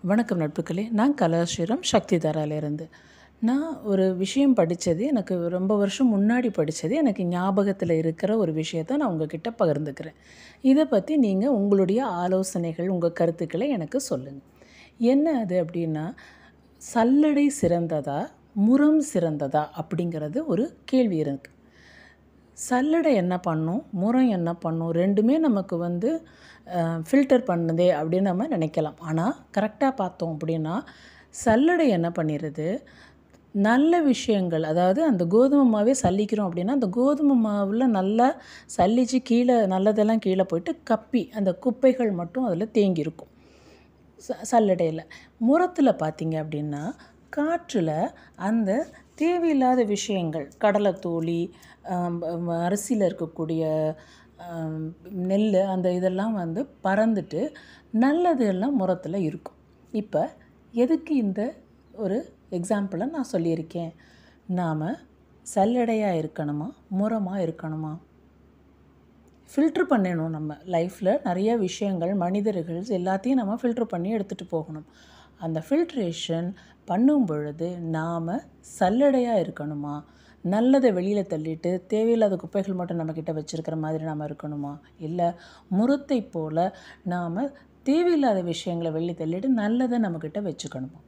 வணக்கம் நட்புகளே, நான் கலாஸ்ரீராம் சக்திதாராலேருந்து. நான் ஒரு விஷயம் படித்தது, எனக்கு ரொம்ப வருஷம் முன்னாடி படித்தது, எனக்கு ஞாபகத்தில் இருக்கிற ஒரு விஷயத்த நான் உங்ககிட்ட பகிர்ந்துக்கிறேன். இதை பற்றி நீங்கள் உங்களுடைய ஆலோசனைகள், உங்கள் கருத்துக்களை எனக்கு சொல்லுங்கள். என்ன அது அப்படின்னா, சல்லடை சிறந்ததா, முறம் சிறந்ததா அப்படிங்கிறது ஒரு கேள்வி இருக்குது. சல்லடை என்ன பண்ணும், முறம் என்ன பண்ணும், ரெண்டுமே நமக்கு ஃபில்டர் பண்ணுதே அப்படின்னு நம்ம நினைக்கலாம். ஆனால் கரெக்டாக பார்த்தோம் அப்படின்னா, சல்லடை என்ன பண்ணிடுது, நல்ல விஷயங்கள், அதாவது அந்த கோதுமை மாவே சலிக்கிறோம் அப்படின்னா, அந்த கோதுமை மாவில் நல்லா சலித்து கீழே நல்லதெல்லாம் கீழே போயிட்டு கப்பி அந்த குப்பைகள் மட்டும் அதில் தேங்கியிருக்கும் சல்லடையில். முறத்தில் பார்த்திங்க அப்படின்னா, காற்றில் அந்த தேவையில்லாத விஷயங்கள், கடலைத்தூளி, அரிசியில் இருக்கக்கூடிய நெல், அந்த இதெல்லாம் பறந்துட்டு நல்லது எல்லாம் முறத்தில் இருக்கும். இப்போ எதுக்கு இந்த ஒரு எக்ஸாம்பிளை நான் சொல்லியிருக்கேன்? நாம் சல்லடையாக இருக்கணுமா, முறமாக இருக்கணுமா? ஃபில்ட்ரு பண்ணணும். நம்ம லைஃப்பில் நிறைய விஷயங்கள், மனிதர்கள் எல்லாத்தையும் நம்ம ஃபில்ட்ரு பண்ணி எடுத்துகிட்டு போகணும். அந்த ஃபில்ட்ரேஷன் பண்ணும் பொழுது நாம் சல்லடையாக இருக்கணுமா, நல்லதை வெளியில் தள்ளிட்டு தேவையில்லாத குப்பைகள் மட்டும் நம்மக்கிட்ட வச்சுருக்கிற மாதிரி நாம் இருக்கணுமா, இல்லை முறத்தை போல் நாம் தேவையில்லாத விஷயங்களை வெளியே தள்ளிட்டு நல்லதை நம்மக்கிட்ட வச்சுக்கணுமா?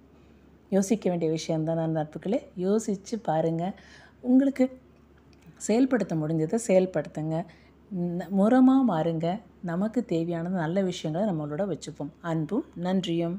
யோசிக்க வேண்டிய விஷயந்தான் நட்புகளே. யோசித்து பாருங்கள். உங்களுக்கு செயல்படுத்த முடிஞ்சதை செயல்படுத்துங்க. முறமாக மாறுங்க. நமக்கு தேவையானது நல்ல விஷயங்களை நம்மளோட வச்சுப்போம். அன்பும் நன்றியும்.